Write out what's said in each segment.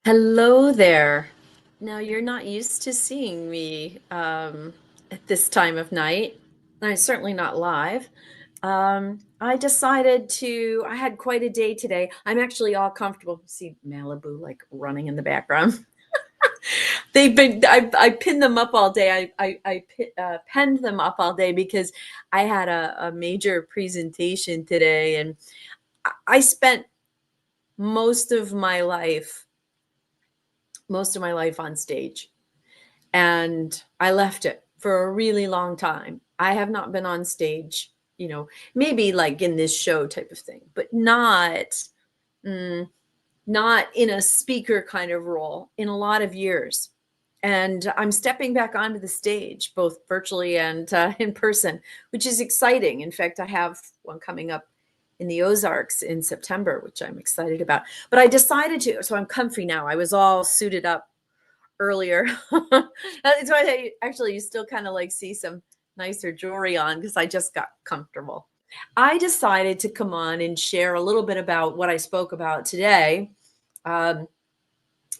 Hello there. Now, you're not used to seeing me at this time of night. I'm certainly not live. I had quite a day today. I'm actually all comfortable. See Malibu like running in the background. I pinned them up all day. Penned them up all day because I had a major presentation today, and I spent most of my life, most of my life on stage. And I left it for a really long time. I have not been on stage, maybe like in this show type of thing, but mm, not in a speaker kind of role in a lot of years. And I'm stepping back onto the stage, both virtually and in person, which is exciting. In fact, I have one coming up in the Ozarks in September, which I'm excited about. But I decided to, so I'm comfy now. I was all suited up earlier. That's why you still kind of like see some nicer jewelry on because I just got comfortable. I decided to come on and share a little bit about what I spoke about today, um,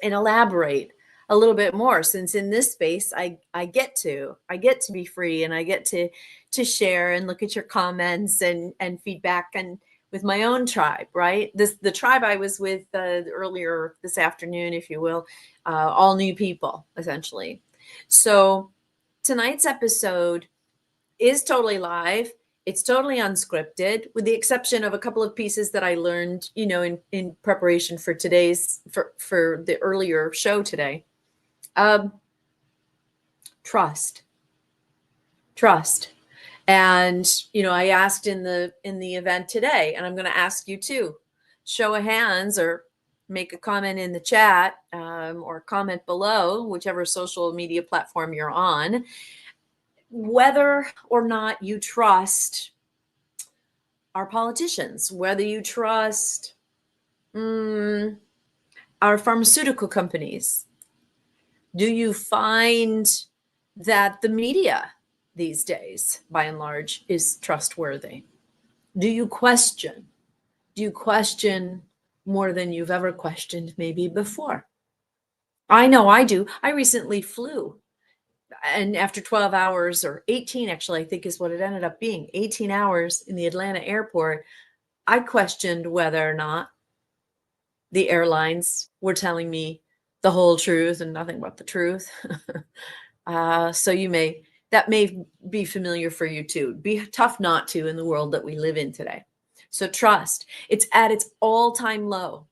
and elaborate a little bit more, since in this space I get to be free, and I get to share and look at your comments and feedback, and with my own tribe, right? The tribe I was with earlier this afternoon, if you will, all new people essentially. So tonight's episode is totally live. It's totally unscripted, with the exception of a couple of pieces that I learned, in preparation for for the earlier show today. Um, trust, trust, and I asked in the event today, and I'm going to ask you too. Show of hands, or make a comment in the chat, or comment below, whichever social media platform you're on, whether or not you trust our politicians, whether you trust our pharmaceutical companies. Do you find that the media these days, by and large, is trustworthy? Do you question? Do you question more than you've ever questioned maybe before? I know I do. I recently flew, and after 12 hours, or 18 actually, I think is what it ended up being, 18 hours in the Atlanta airport, I questioned whether or not the airlines were telling me the whole truth and nothing but the truth. So that may be familiar for you too. Be tough not to in the world that we live in today. So trust, it's at its all-time low.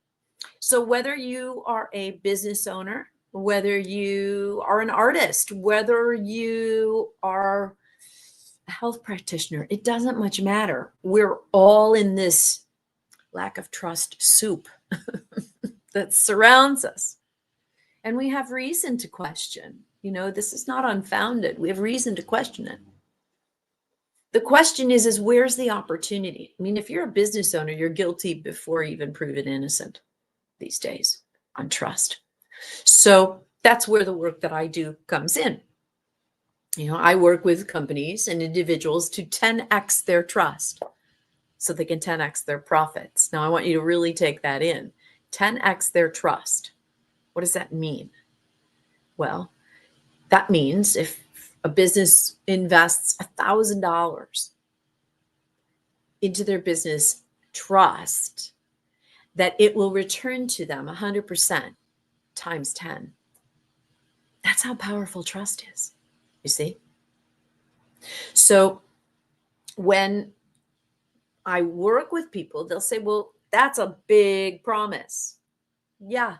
So whether you are a business owner, whether you are an artist, whether you are a health practitioner, it doesn't much matter. We're all in this lack of trust soup that surrounds us. And we have reason to question. This is not unfounded. We have reason to question it. The question is where's the opportunity? I mean, if you're a business owner, you're guilty before even proven innocent these days on trust. So that's where the work that I do comes in. I work with companies and individuals to 10x their trust so they can 10x their profits. Now, I want you to really take that in. 10x their trust. What does that mean? Well, that means if a business invests $1,000 into their business trust, that it will return to them 100% times 10. That's how powerful trust is, you see? So when I work with people, they'll say, well, that's a big promise. Yeah.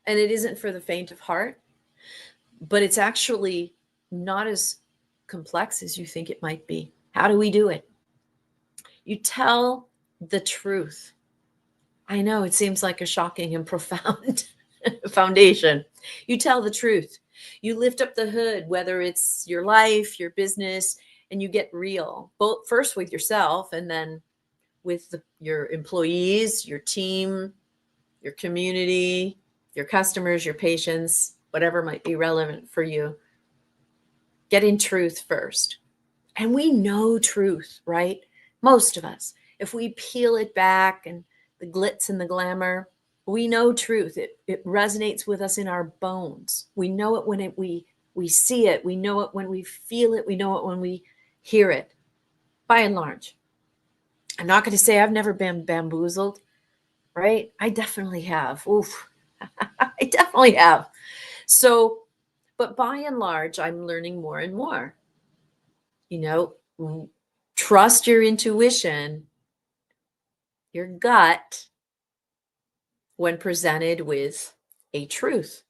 And it isn't for the faint of heart, but it's actually not as complex as you think it might be. How do we do it? You tell the truth. I know it seems like a shocking and profound foundation. You tell the truth. You lift up the hood, whether it's your life, your business, and you get real, both first with yourself and then with your employees, your team, your community, your customers, your patients, whatever might be relevant for you. Getting truth first. And we know truth, right? Most of us. If we peel it back and the glitz and the glamour, We know truth. It resonates with us in our bones. We know it when we see it. We know it when we feel it. We know it when we hear it, by and large. I'm not going to say I've never been bamboozled, right? I definitely have. Oof. I definitely have. So, but by and large, I'm learning more and more. You know, trust your intuition, your gut, when presented with a truth,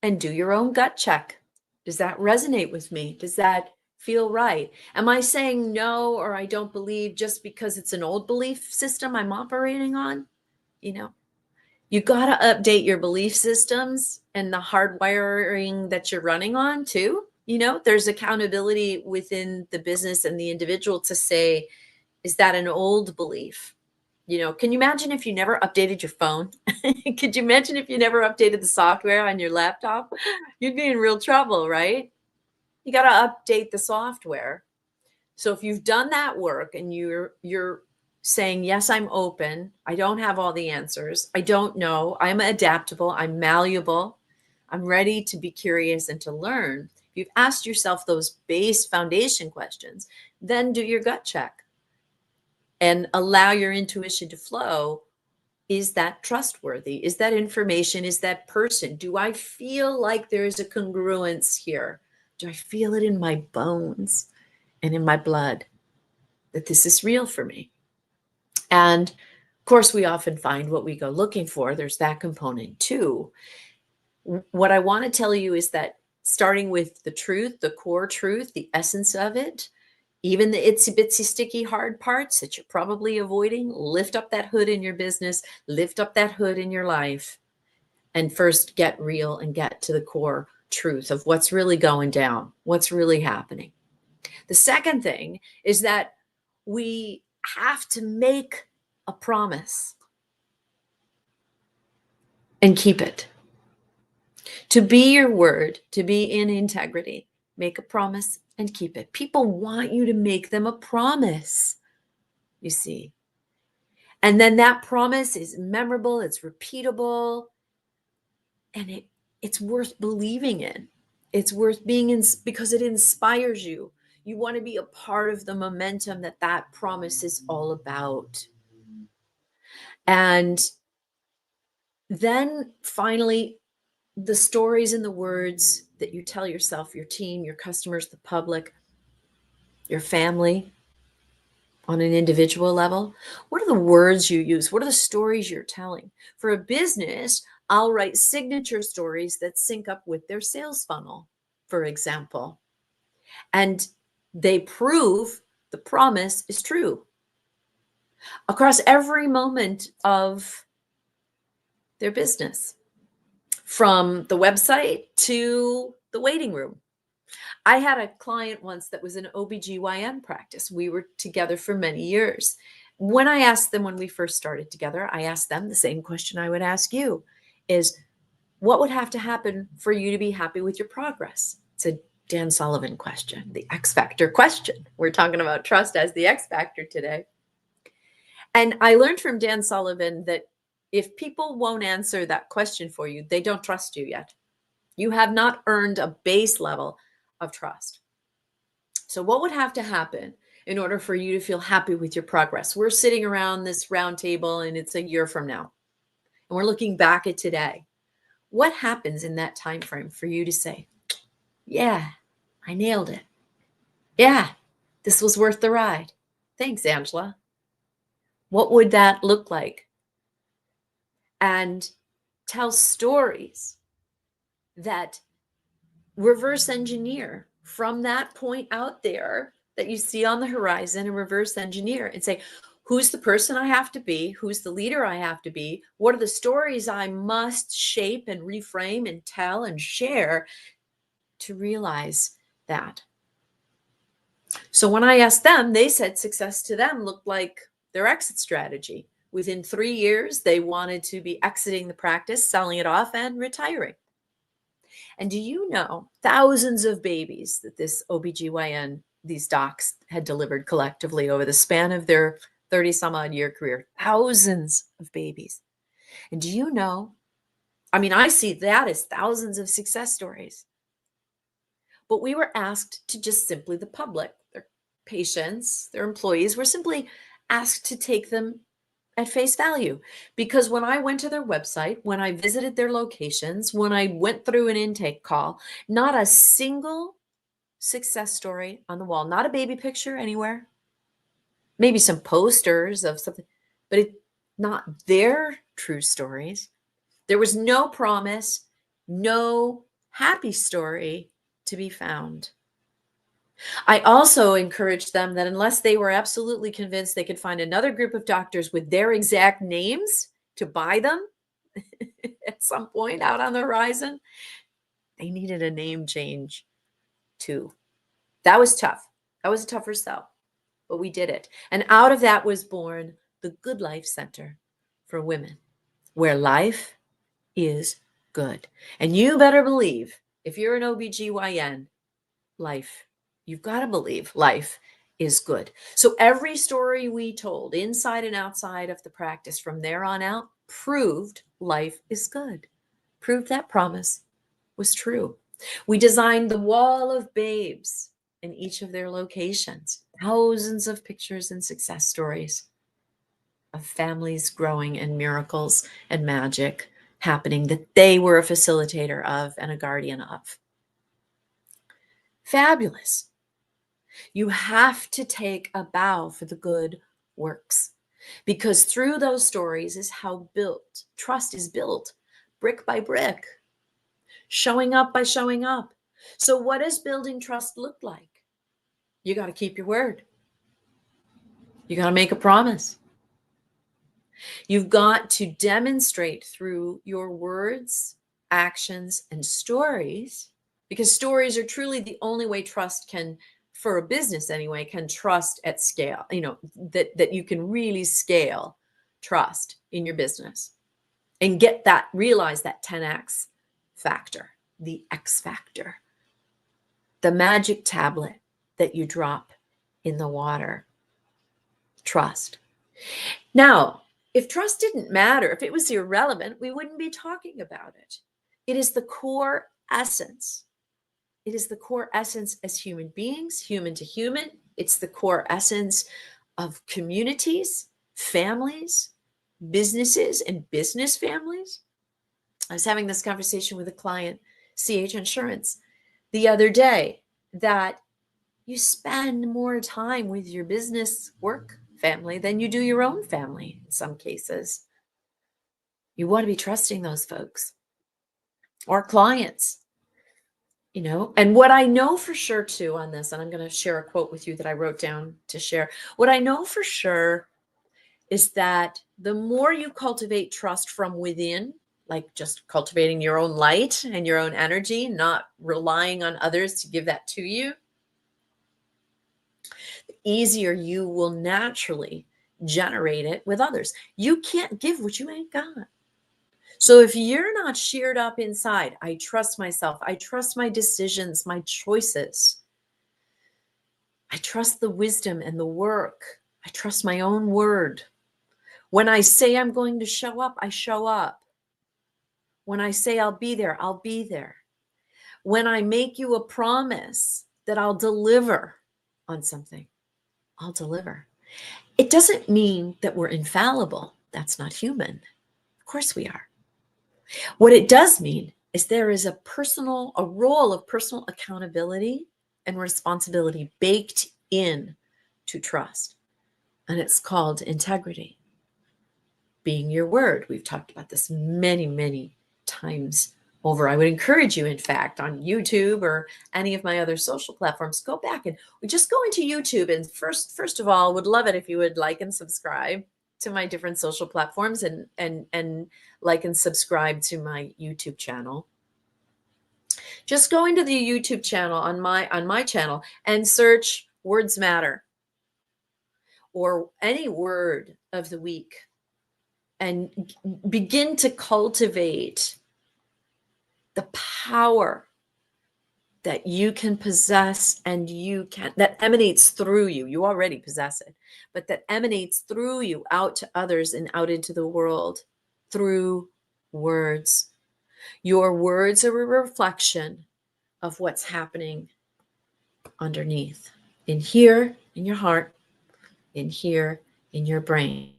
and do your own gut check. Does that resonate with me? Does that feel right? Am I saying no or I don't believe just because it's an old belief system I'm operating on? You know, you got to update your belief systems and the hardwiring that you're running on too. You know, there's accountability within the business and the individual to say, is that an old belief? You know, can you imagine if you never updated your phone? Could you imagine if you never updated the software on your laptop? You'd be in real trouble, right? You got to update the software. So if you've done that work and you're saying, yes, I'm open. I don't have all the answers. I don't know. I'm adaptable. I'm malleable. I'm ready to be curious and to learn. If you've asked yourself those base foundation questions, then do your gut check and allow your intuition to flow. Is that trustworthy? Is that information? Is that person? Do I feel like there's a congruence here? Do I feel it in my bones and in my blood that this is real for me? And of course, we often find what we go looking for. There's that component too. What I want to tell you is that starting with the truth, the core truth, the essence of it, even the itsy bitsy sticky hard parts that you're probably avoiding, lift up that hood in your business, lift up that hood in your life, and first get real and get to the core truth of what's really going down, what's really happening. The second thing is that we have to make a promise and keep it. To be your word, to be in integrity, make a promise and keep it. People want you to make them a promise, you see. And then that promise is memorable, it's repeatable, and it's worth believing in. It's worth being in because it inspires you. You want to be a part of the momentum that promise is all about. And then finally, the stories and the words that you tell yourself, your team, your customers, the public, your family on an individual level. What are the words you use? What are the stories you're telling? For a business, I'll write signature stories that sync up with their sales funnel, for example. And they prove the promise is true across every moment of their business, from the website to the waiting room. I had a client once that was an OBGYN practice. We were together for many years. When I asked them, when we first started together, I asked them the same question I would ask you is, what would have to happen for you to be happy with your progress? It's a Dan Sullivan question, the X factor question. We're talking about trust as the X factor today. And I learned from Dan Sullivan that if people won't answer that question for you, they don't trust you yet. You have not earned a base level of trust. So what would have to happen in order for you to feel happy with your progress? We're sitting around this round table and it's a year from now, and we're looking back at today. What happens in that time frame for you to say, yeah, I nailed it. Yeah, this was worth the ride. Thanks, Angela. What would that look like? And tell stories that reverse engineer from that point out there that you see on the horizon, and reverse engineer and say, who's the person I have to be? Who's the leader I have to be? What are the stories I must shape and reframe and tell and share to realize that? So when I asked them, they said success to them looked like their exit strategy. Within 3 years, they wanted to be exiting the practice, selling it off, and retiring. And do you know thousands of babies that this OBGYN, these docs had delivered collectively over the span of their 30 some odd year career? Thousands of babies. And do you know, I mean, I see that as thousands of success stories. But we were asked to just simply, the public, their patients, their employees, were simply asked to take them at face value. Because when I went to their website, when I visited their locations, when I went through an intake call, not a single success story on the wall, not a baby picture anywhere, maybe some posters of something, but not their true stories. There was no promise, no happy story to be found. I also encouraged them that unless they were absolutely convinced they could find another group of doctors with their exact names to buy them at some point out on the horizon, they needed a name change too. That was tough. That was a tougher sell, but we did it. And out of that was born the Good Life Center for Women, where life is good. And you better believe, if you're an OBGYN, you've got to believe life is good. So every story we told, inside and outside of the practice from there on out, proved life is good, proved that promise was true. We designed the wall of babes in each of their locations, thousands of pictures and success stories of families growing and miracles and magic happening that they were a facilitator of and a guardian of. Fabulous. You have to take a bow for the good works, because through those stories is how trust is built, brick by brick, showing up by showing up. So what does building trust look like? You got to keep your word. You got to make a promise. You've got to demonstrate through your words, actions, and stories, because stories are truly the only way trust can, for a business anyway, can trust at scale, that you can really scale trust in your business and realize that 10x factor, the X factor, the magic tablet that you drop in the water. Trust. Now, if trust didn't matter, if it was irrelevant, we wouldn't be talking about it. It is the core essence. It is the core essence as human beings, human to human. It's the core essence of communities, families, businesses, and business families. I was having this conversation with a client, CH Insurance, the other day, that you spend more time with your business work family than you do your own family in some cases. You want to be trusting those folks or clients, And what I know for sure too on this, and I'm going to share a quote with you that I wrote down to share. What I know for sure is that the more you cultivate trust from within, like just cultivating your own light and your own energy, not relying on others to give that to you, the easier you will naturally generate it with others. You can't give what you ain't got. So if you're not sheared up inside, I trust myself, I trust my decisions, my choices, I trust the wisdom and the work, I trust my own word. When I say I'm going to show up, I show up. When I say I'll be there, I'll be there. When I make you a promise that I'll deliver on something, I'll deliver. It doesn't mean that we're infallible. That's not human. Of course we are. What it does mean is there is a role of personal accountability and responsibility baked in to trust. And it's called integrity. Being your word. We've talked about this many, many times over. I would encourage you, in fact, on YouTube or any of my other social platforms, go back and just go into YouTube. And first of all, would love it if you would like and subscribe to my different social platforms and like and subscribe to my YouTube channel. Just go into the YouTube channel on my channel and search Words Matter or any word of the week and begin to cultivate the power that you can possess and that emanates through you. You already possess it, but that emanates through you out to others and out into the world through words. Your words are a reflection of what's happening underneath, in here, in your heart, in here, in your brain.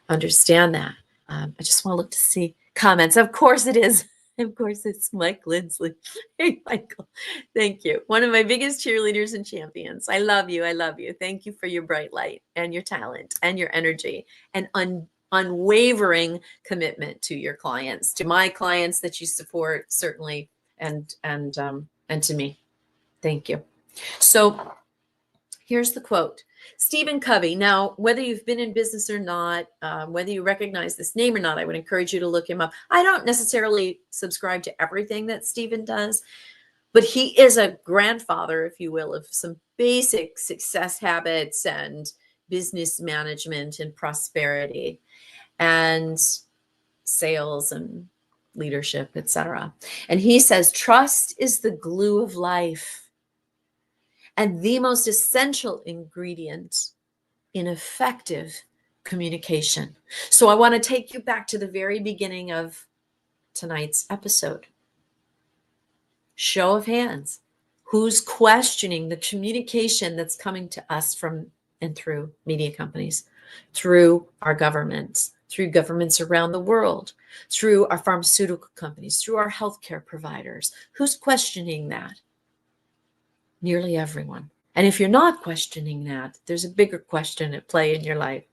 Understand that. I just want to look to see comments. Of course it is. Of course it's Mike Lindsley. Hey, Michael. Thank you. One of my biggest cheerleaders and champions. I love you. I love you. Thank you for your bright light and your talent and your energy and unwavering commitment to your clients, to my clients that you support, certainly, and to me. Thank you. So here's the quote. Stephen Covey. Now, whether you've been in business or not, whether you recognize this name or not, I would encourage you to look him up. I don't necessarily subscribe to everything that Stephen does, but he is a grandfather, if you will, of some basic success habits and business management and prosperity and sales and leadership, etc. And he says, trust is the glue of life and the most essential ingredient in effective communication. So I want to take you back to the very beginning of tonight's episode. Show of hands. Who's questioning the communication that's coming to us from and through media companies, through our governments, through governments around the world, through our pharmaceutical companies, through our healthcare providers? Who's questioning that? Nearly everyone. And if you're not questioning that, there's a bigger question at play in your life.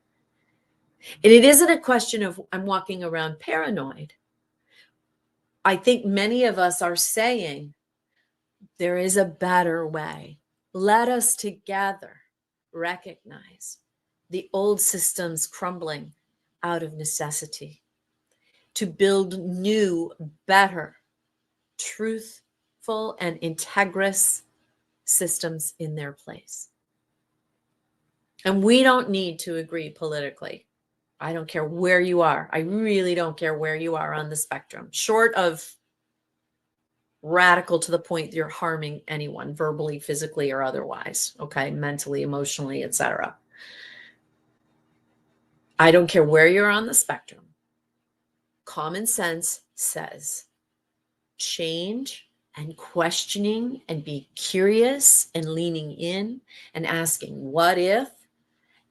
And it isn't a question of I'm walking around paranoid. I think many of us are saying there is a better way. Let us together recognize the old systems crumbling out of necessity to build new, better, truthful, and integrous systems in their place. And we don't need to agree politically. I don't care where you are. I really don't care where you are on the spectrum, short of radical to the point you're harming anyone verbally, physically, or otherwise, okay, mentally, emotionally, etc. I don't care where you're on the spectrum. Common sense says change and questioning and be curious and leaning in and asking what if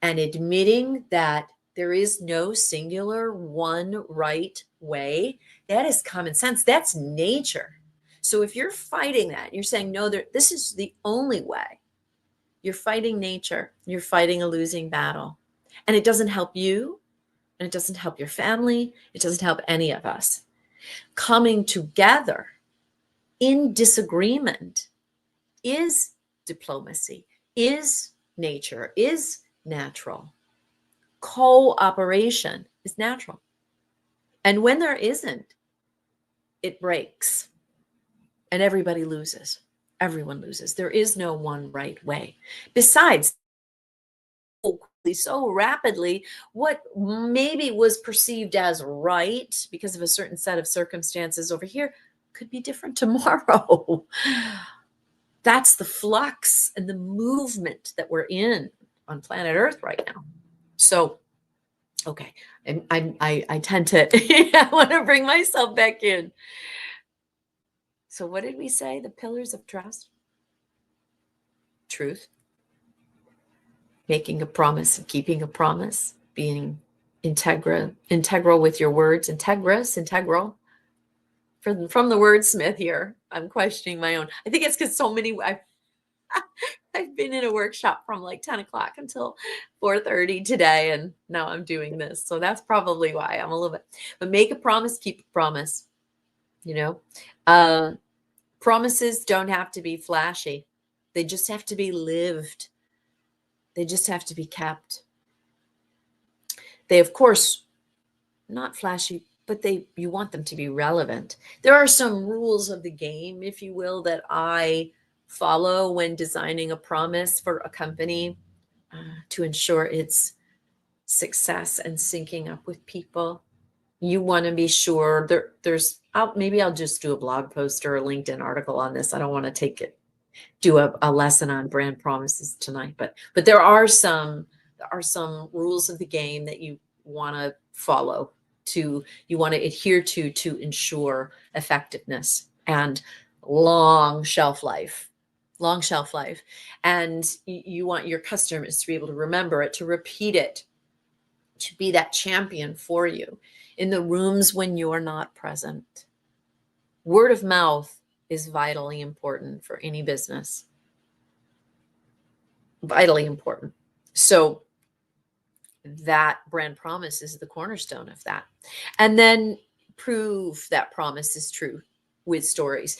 and admitting that there is no singular one right way. That is common sense. That's nature. So if you're fighting that, you're saying, no, this is the only way. You're fighting nature. You're fighting a losing battle. And it doesn't help you. And it doesn't help your family. It doesn't help any of us. Coming together in disagreement is diplomacy, is nature, is natural. Cooperation is natural. And when there isn't, it breaks. And everybody loses. Everyone loses. There is no one right way. Besides, so rapidly, what maybe was perceived as right because of a certain set of circumstances over here could be different tomorrow. That's the flux and the movement that we're in on planet Earth right now. So, okay, I tend to, I want to bring myself back in. So what did we say? The pillars of trust? Truth. Making a promise and keeping a promise. Being integral with your words. Integral. From the wordsmith here. I'm questioning my own. I think it's because so many, I've been in a workshop from like 10 o'clock until 4:30 today, and now I'm doing this. So that's probably why I'm a little bit, but make a promise, keep a promise, you know. Promises don't have to be flashy. They just have to be lived. They just have to be kept. They, of course, not flashy, but you want them to be relevant. There are some rules of the game, if you will, that I follow when designing a promise for a company to ensure its success and syncing up with people. You want to be sure maybe I'll just do a blog post or a LinkedIn article on this. I don't want to do a lesson on brand promises tonight, but there are some rules of the game that you want to follow, you want to adhere to ensure effectiveness and long shelf life. And you want your customers to be able to remember it, to repeat it, to be that champion for you in the rooms when you're not present. Word of mouth is vitally important for any business. Vitally important. So that brand promise is the cornerstone of that. And then prove that promise is true with stories.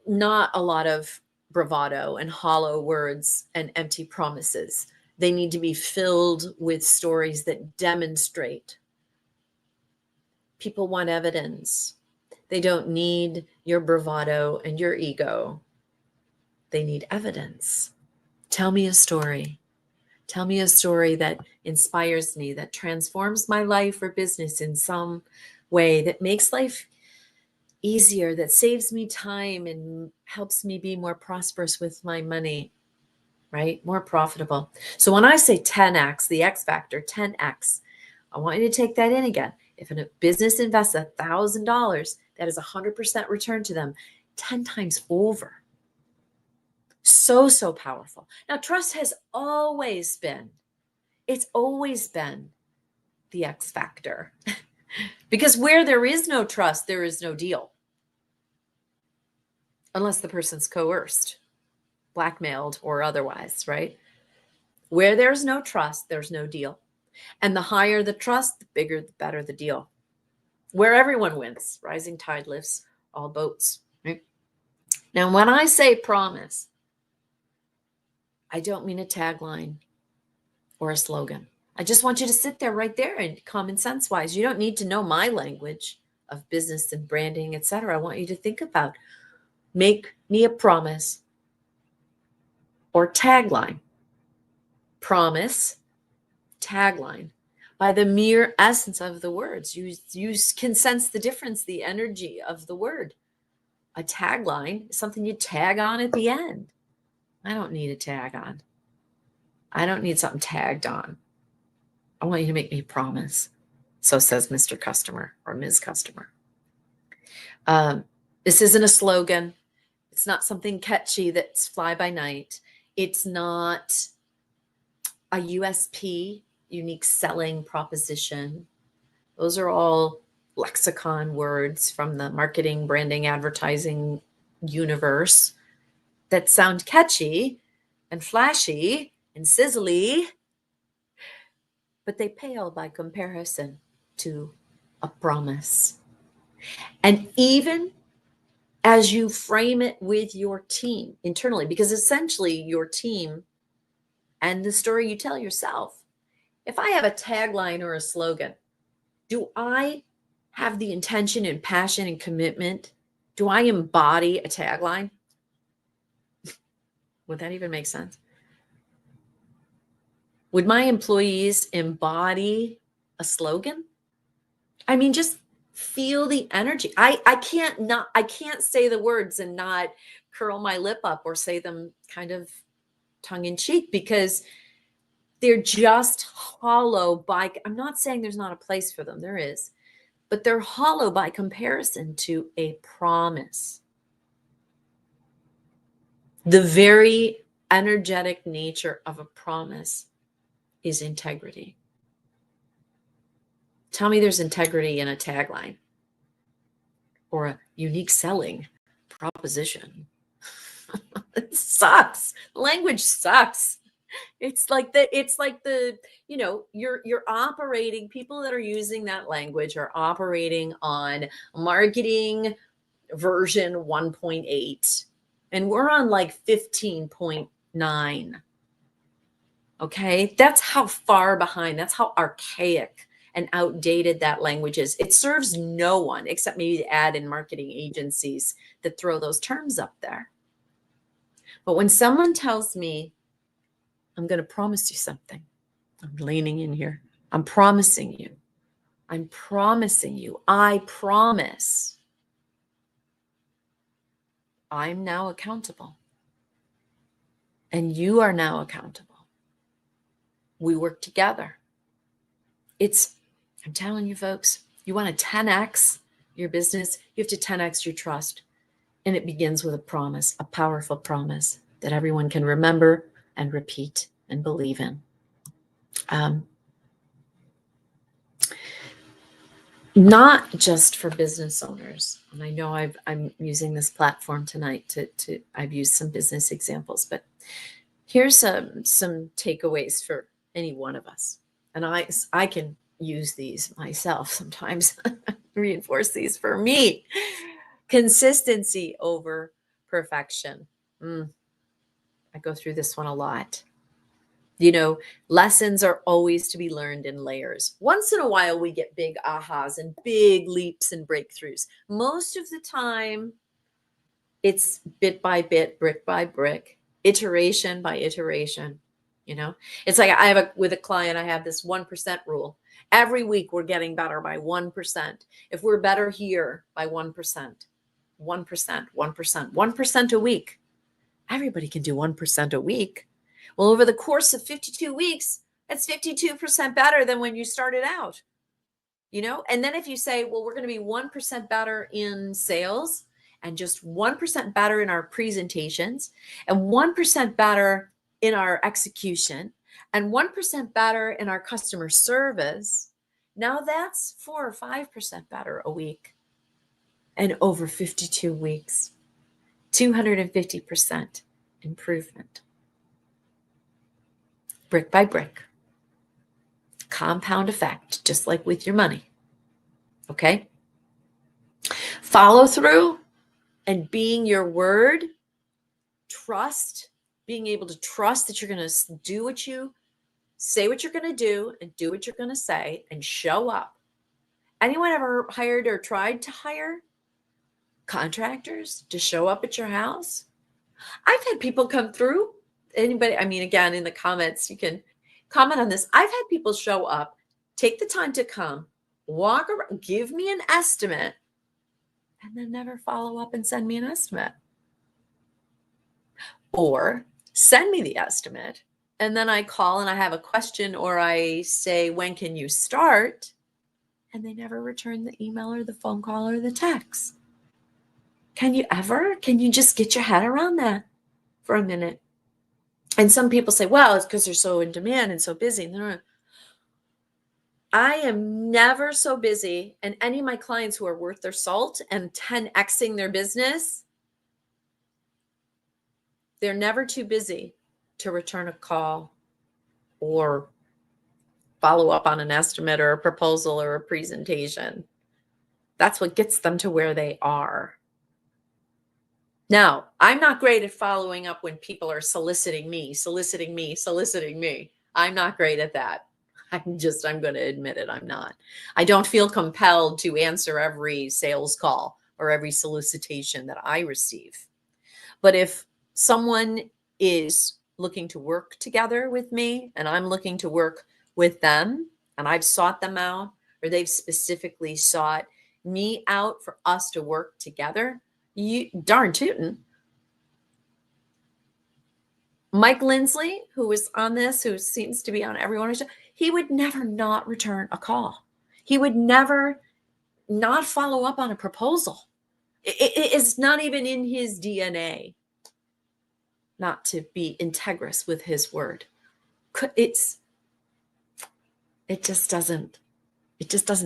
Not a lot of bravado and hollow words and empty promises. They need to be filled with stories that demonstrate. People want evidence. They don't need your bravado and your ego. They need evidence. Tell me a story. Tell me a story that inspires me, that transforms my life or business in some way, that makes life easier, that saves me time and helps me be more prosperous with my money, right? More profitable. So when I say 10x, the X factor, 10x, I want you to take that in again. If a business invests $1,000, that is 100% return to them 10 times over. So powerful. Now, trust has always been the X factor. Because where there is no trust, there is no deal. Unless the person's coerced, blackmailed, or otherwise, right? Where there's no trust, there's no deal. And the higher the trust, the bigger, the better the deal. Where everyone wins, rising tide lifts all boats, right? Now, when I say promise, I don't mean a tagline or a slogan. I just want you to sit there right there and common sense wise. You don't need to know my language of business and branding, etc. I want you to think about, make me a promise or tagline. Promise, tagline. By the mere essence of the words, you can sense the difference, the energy of the word. A tagline is something you tag on at the end. I don't need a tag on. I don't need something tagged on. I want you to make me a promise. So says Mr. Customer or Ms. Customer. This isn't a slogan. It's not something catchy that's fly by night. It's not a USP, unique selling proposition. Those are all lexicon words from the marketing, branding, advertising universe that sound catchy and flashy and sizzly, but they pale by comparison to a promise. And even as you frame it with your team internally, because essentially your team and the story you tell yourself, if I have a tagline or a slogan, do I have the intention and passion and commitment? Do I embody a tagline? Would that even make sense? Would my employees embody a slogan? I mean, just feel the energy. I can't say the words and not curl my lip up or say them kind of tongue in cheek, because they're just hollow by, I'm not saying there's not a place for them, there is, but they're hollow by comparison to a promise. The very energetic nature of a promise is integrity. Tell me there's integrity in a tagline or a unique selling proposition. It sucks. Language sucks. It's like the, you know, you're operating, people that are using that language are operating on marketing version 1.8, and we're on like 15.9. Okay. That's how far behind, that's how archaic and outdated that language is. It serves no one except maybe the ad and marketing agencies that throw those terms up there. But when someone tells me, I'm going to promise you something, I'm leaning in here. I'm promising you. I promise. I'm now accountable. And you are now accountable. We work together. It's I'm telling you, folks, you want to 10x your business, you have to 10x your trust. And it begins with a promise, a powerful promise that everyone can remember and repeat and believe in. Not just for business owners. And I know I'm using this platform tonight to I've used some business examples, but here's some takeaways for any one of us. And I can use these myself sometimes, reinforce these for me. Consistency over perfection. I go through this one a lot. You know, lessons are always to be learned in layers. Once in a while, we get big ahas and big leaps and breakthroughs. Most of the time, it's bit by bit, brick by brick, iteration by iteration. You know, it's like with a client, I have this 1% rule. Every week, we're getting better by 1%. If we're better here by 1%, 1%, 1%, 1% a week, everybody can do 1% a week. Well, over the course of 52 weeks, that's 52% better than when you started out, you know? And then if you say, well, we're going to be 1% better in sales and just 1% better in our presentations and 1% better in our execution and 1% better in our customer service, now that's 4 or 5% better a week. And over 52 weeks, 250% improvement. Brick by brick. Compound effect, just like with your money. Okay? Follow through and being your word. Trust, being able to trust that you're going to do what you say, what you're going to do, and do what you're going to say, and show up. Anyone ever hired or tried to hire contractors to show up at your house? I've had people come through. Anybody, I mean, again, in the comments, you can comment on this. I've had people show up, take the time to come, walk around, give me an estimate, and then never follow up and send me an estimate. Or send me the estimate, and then I call and I have a question, or I say, when can you start? And they never return the email or the phone call or the text. Can you just get your head around that for a minute? And some people say, well, it's because they're so in demand and so busy. No. I am never so busy. And any of my clients who are worth their salt and 10xing their business, they're never too busy to return a call or follow up on an estimate or a proposal or a presentation. That's what gets them to where they are. Now, I'm not great at following up when people are soliciting me. I'm not great at that. I'm going to admit it. I'm not. I don't feel compelled to answer every sales call or every solicitation that I receive. But if someone is looking to work together with me and I'm looking to work with them and I've sought them out, or they've specifically sought me out for us to work together, you darn tootin'. Mike Lindsley, who was on this, who seems to be on everyone's show, he would never not return a call. He would never not follow up on a proposal. It's not even in his DNA not to be integrous with his word. It just doesn't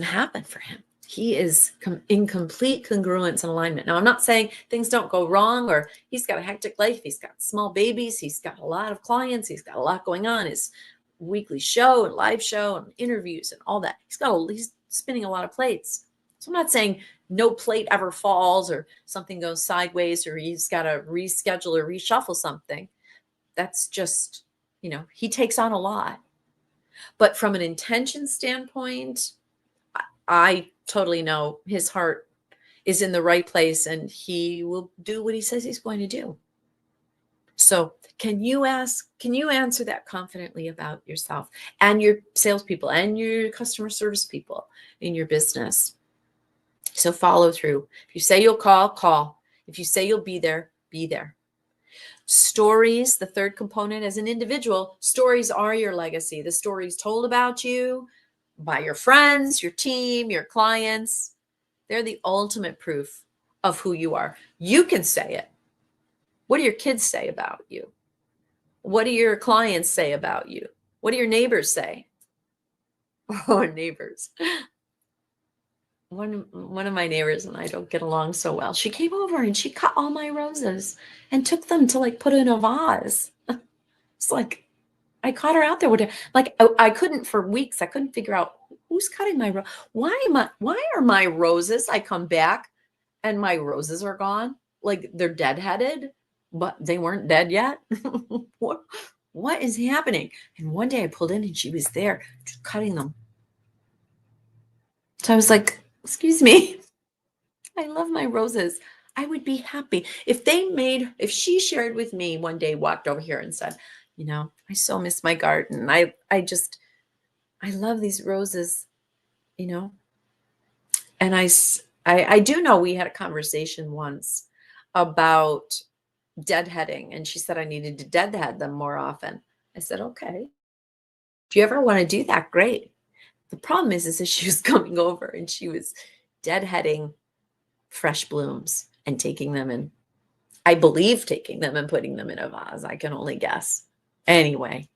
happen for him. He is in complete congruence and alignment. Now, I'm not saying things don't go wrong, or he's got a hectic life. He's got small babies. He's got a lot of clients. He's got a lot going on. His weekly show and live show and interviews and all that. He's spinning a lot of plates. So I'm not saying no plate ever falls or something goes sideways or he's got to reschedule or reshuffle something. That's just, he takes on a lot. But from an intention standpoint, I totally know his heart is in the right place and he will do what he says he's going to do. So can you answer that confidently about yourself and your salespeople and your customer service people in your business? So follow through. If you say you'll call. If you say you'll be there, be there. Stories, the third component, as an individual, stories are your legacy. The stories told about you, by your friends, your team, your clients. They're the ultimate proof of who you are. You can say it. What do your kids say about you? What do your clients say about you? What do your neighbors say? Oh, neighbors. One of my neighbors and I don't get along so well. She came over and she cut all my roses and took them to like put in a vase. It's like I caught her out there with it. Like I couldn't for weeks. I couldn't figure out who's cutting my rose. Why are my roses? I come back and my roses are gone. Like they're deadheaded, but they weren't dead yet. What is happening? And one day I pulled in and she was there just cutting them. So I was like, excuse me, I love my roses. I would be happy if she shared with me one day, walked over here and said, I so miss my garden. I love these roses, and I do know we had a conversation once about deadheading, and she said I needed to deadhead them more often. I said, okay. If you ever want to do that, great. The problem is that she was coming over and she was deadheading fresh blooms and taking them and putting them in a vase. I can only guess. Anyway,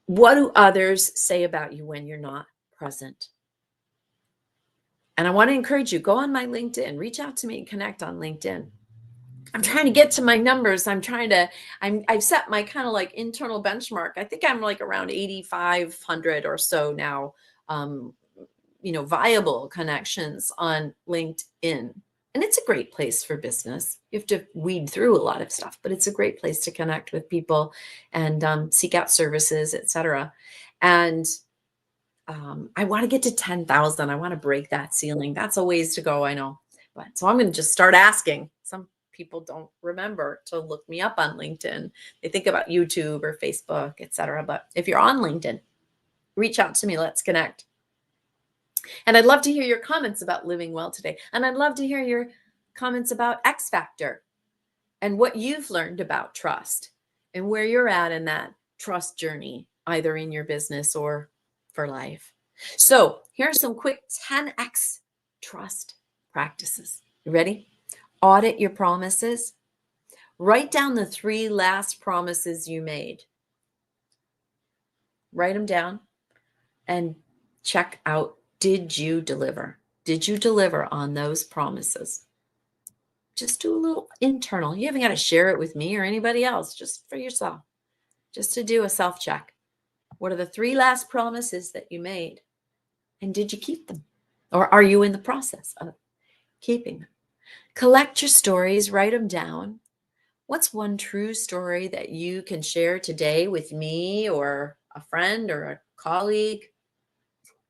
what do others say about you when you're not present? And I want to encourage you, go on my LinkedIn, reach out to me and connect on LinkedIn. I'm trying to get to my numbers. I've set my kind of like internal benchmark. I think I'm like around 8,500 or so now, viable connections on LinkedIn. And it's a great place for business. You have to weed through a lot of stuff, but it's a great place to connect with people and seek out services, etc. And I want to get to 10,000. I want to break that ceiling. That's a ways to go, I know. But so I'm going to just start asking. Some people don't remember to look me up on LinkedIn. They think about YouTube or Facebook, etc. But if you're on LinkedIn, reach out to me. Let's connect. And I'd love to hear your comments about living well today. And I'd love to hear your comments about X Factor and what you've learned about trust and where you're at in that trust journey, either in your business or for life. So here are some quick 10X trust practices. You ready? Audit your promises. Write down the 3 last promises you made. Write them down and check out, did you deliver? Did you deliver on those promises? Just do a little internal. You haven't got to share it with me or anybody else, just for yourself, just to do a self-check. What are the 3 last promises that you made? And did you keep them? Or are you in the process of keeping them? Collect your stories, write them down. What's one true story that you can share today with me or a friend or a colleague,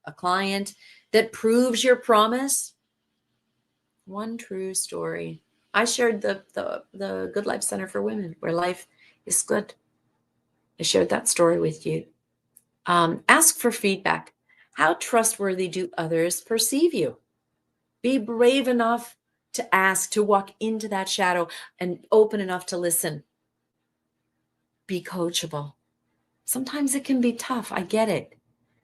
a client, that proves your promise? One true story. I shared the Good Life Center for Women, where life is good. I shared that story with you. Ask for feedback. How trustworthy do others perceive you? Be brave enough to ask, to walk into that shadow, and open enough to listen. Be coachable. Sometimes it can be tough. I get it.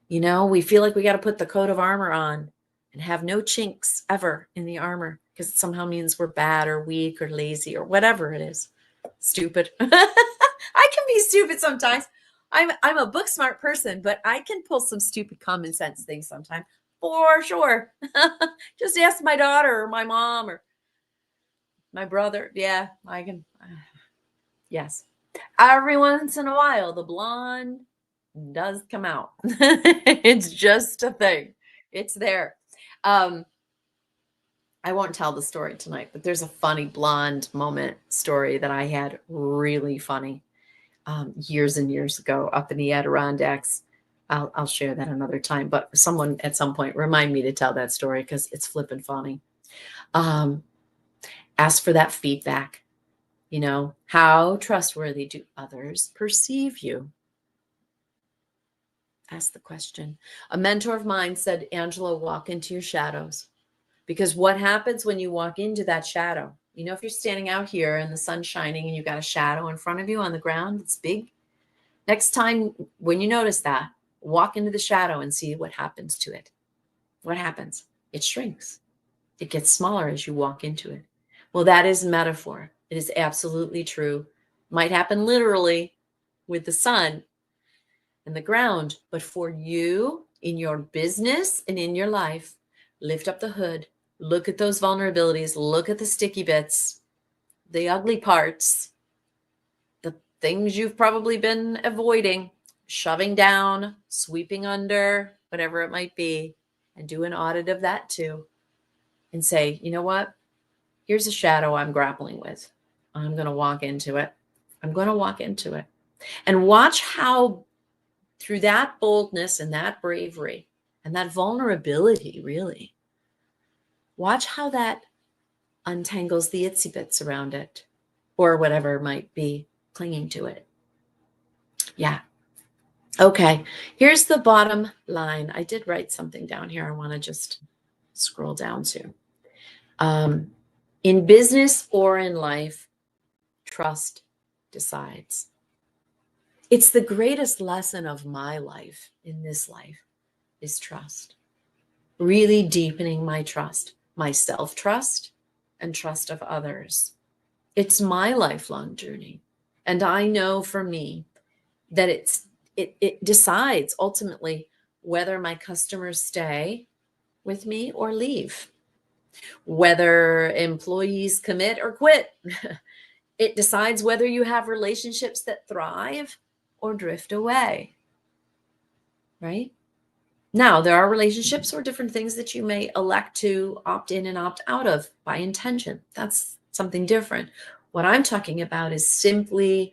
We feel like we got to put the coat of armor on and have no chinks ever in the armor because it somehow means we're bad or weak or lazy or whatever it is. Stupid. I can be stupid sometimes. I'm a book smart person, but I can pull some stupid common sense things sometimes, for sure. Just ask my daughter or my mom or my brother. Yeah, I can. Yes. Every once in a while, the blonde does come out. It's just a thing. It's there. I won't tell the story tonight, but there's a funny blonde moment story that I had, really funny, years and years ago up in the Adirondacks. I'll share that another time, but someone at some point remind me to tell that story because it's flippin' funny. Ask for that feedback. How trustworthy do others perceive you? Ask the question. A mentor of mine said, Angela, walk into your shadows. Because what happens when you walk into that shadow? If you're standing out here and the sun's shining and you've got a shadow in front of you on the ground, it's big. Next time when you notice that, Walk into the shadow and see what happens to it. What happens? It shrinks. It gets smaller as you walk into it. Well, that is metaphor. It is absolutely true. Might happen literally with the sun and the ground, but for you in your business and in your life, lift up the hood, look at those vulnerabilities, look at the sticky bits, the ugly parts, the things you've probably been avoiding, shoving down, sweeping under, whatever it might be, and do an audit of that too. And say, you know what? Here's a shadow I'm grappling with. I'm going to walk into it. I'm going to walk into it. And watch how through that boldness and that bravery and that vulnerability, really, watch how that untangles the itsy bits around it or whatever might be clinging to it. Yeah. Okay. Here's the bottom line. I did write something down here. I want to just scroll down to. In business or in life, trust decides. It's the greatest lesson of my life in this life is trust. Really deepening my trust, my self-trust and trust of others. It's my lifelong journey. And I know for me that it decides ultimately whether my customers stay with me or leave, whether employees commit or quit. It decides whether you have relationships that thrive or drift away, right? Now, there are relationships or different things that you may elect to opt in and opt out of by intention. That's something different. What I'm talking about is simply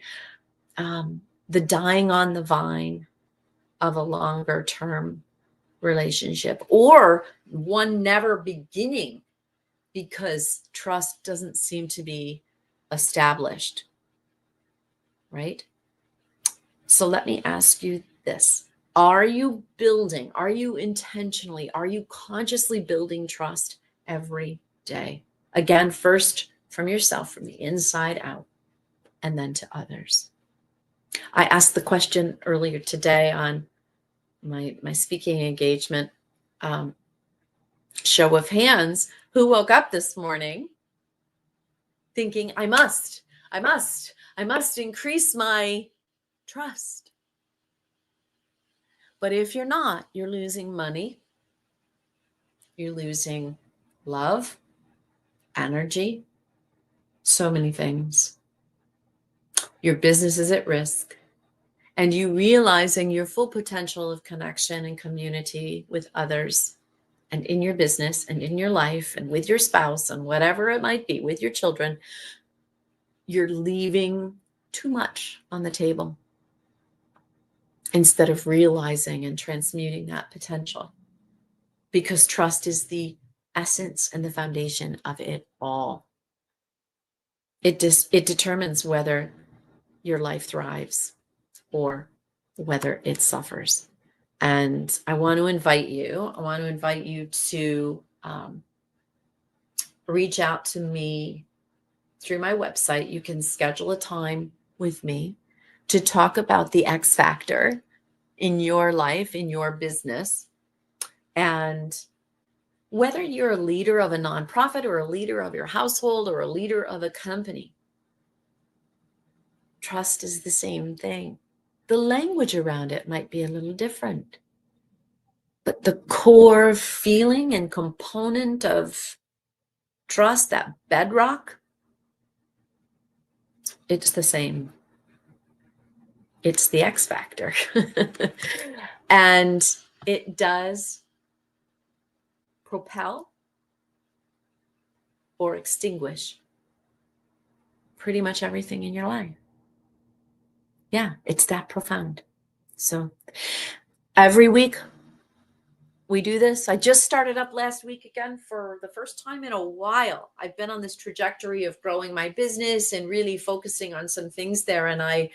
the dying on the vine of a longer term relationship, or one never beginning because trust doesn't seem to be established, right? So let me ask you this. Are you consciously building trust every day? Again, first from yourself, from the inside out, and then to others. I asked the question earlier today on my speaking engagement, show of hands, who woke up this morning thinking, I must increase my trust. But if you're not, you're losing money, you're losing love, energy, so many things. Your business is at risk, and you realizing your full potential of connection and community with others and in your business and in your life and with your spouse and whatever it might be, with your children, you're leaving too much on the table instead of realizing and transmuting that potential, because trust is the essence and the foundation of it all. It determines whether your life thrives or whether it suffers. And I want to invite you to reach out to me through my website. You can schedule a time with me to talk about the X factor in your life, in your business, and whether you're a leader of a nonprofit or a leader of your household or a leader of a company. Trust is the same thing. The language around it might be a little different, but the core feeling and component of trust, that bedrock, it's the same. It's the X factor. And it does propel or extinguish pretty much everything in your life. Yeah, it's that profound. So every week we do this. I just started up last week again for the first time in a while. I've been on this trajectory of growing my business and really focusing on some things there. And I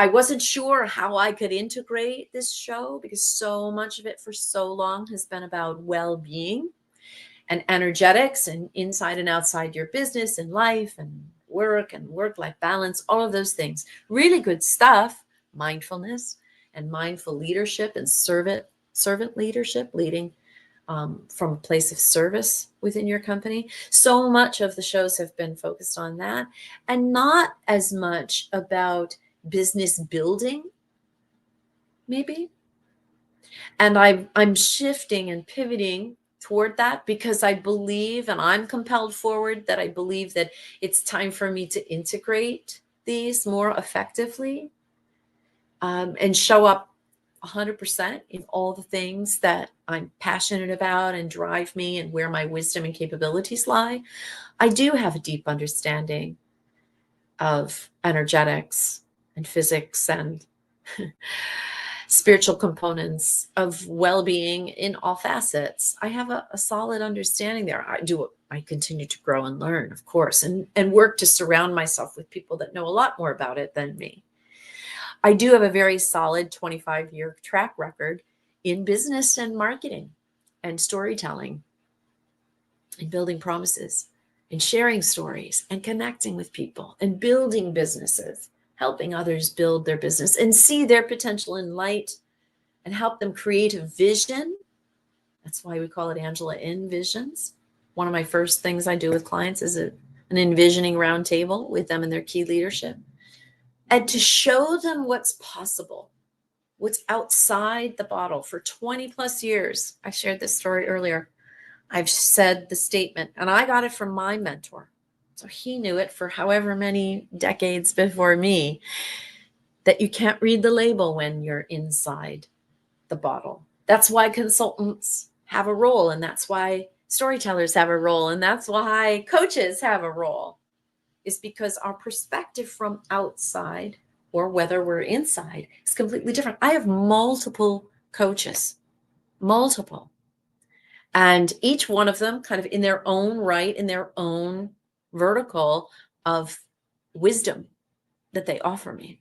wasn't sure how I could integrate this show, because so much of it for so long has been about well-being and energetics and inside and outside your business and life and work and work-life balance, all of those things. Really good stuff, mindfulness. and mindful leadership and servant leadership, leading from a place of service within your company. So much of the shows have been focused on that, and not as much about business building, maybe. And I'm shifting and pivoting toward that because I believe, and I'm compelled forward, that I believe that it's time for me to integrate these more effectively, and show up 100% in all the things that I'm passionate about and drive me and where my wisdom and capabilities lie. I do have a deep understanding of energetics and physics and spiritual components of well-being in all facets. I have a solid understanding there. I continue to grow and learn, of course, and work to surround myself with people that know a lot more about it than me. I do have a very solid 25-year track record in business and marketing and storytelling and building promises and sharing stories and connecting with people and building businesses, helping others build their business and see their potential in light and help them create a vision. That's why we call it Angela Envisions. One of my first things I do with clients is an envisioning roundtable with them and their key leadership, and to show them what's possible, what's outside the bottle. For 20 plus years, I shared this story earlier, I've said the statement, and I got it from my mentor. So he knew it for however many decades before me, that you can't read the label when you're inside the bottle. That's why consultants have a role, and that's why storytellers have a role, and that's why coaches have a role, is because our perspective from outside, or whether we're inside, is completely different. I have multiple coaches, multiple. And each one of them kind of in their own right, in their own vertical of wisdom that they offer me.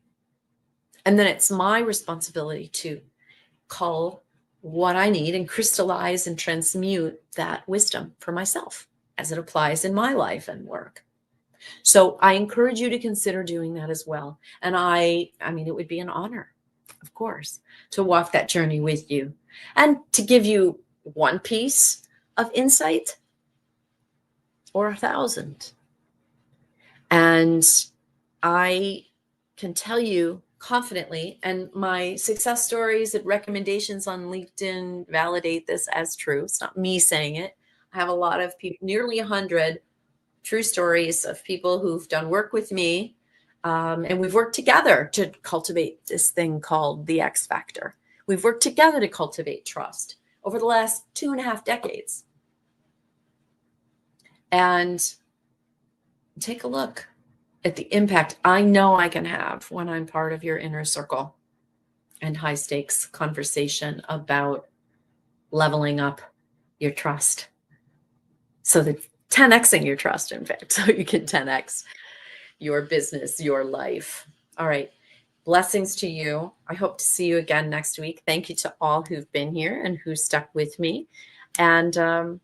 And then it's my responsibility to cull what I need and crystallize and transmute that wisdom for myself as it applies in my life and work. So I encourage you to consider doing that as well. And I mean, it would be an honor, of course, to walk that journey with you and to give you one piece of insight or 1,000. And I can tell you confidently, and my success stories and recommendations on LinkedIn validate this as true. It's not me saying it. I have a lot of people, nearly 100 true stories of people who've done work with me. And we've worked together to cultivate this thing called the X Factor. We've worked together to cultivate trust over the last 2.5 decades. And take a look at the impact I know I can have when I'm part of your inner circle and high stakes conversation about leveling up your trust. So that 10xing your trust, in fact, so you can 10x your business, your life. All right. Blessings to you. I hope to see you again next week. Thank you to all who've been here and who stuck with me. And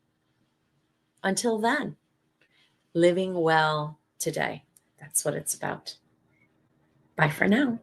until then, living well today. That's what it's about. Bye for now.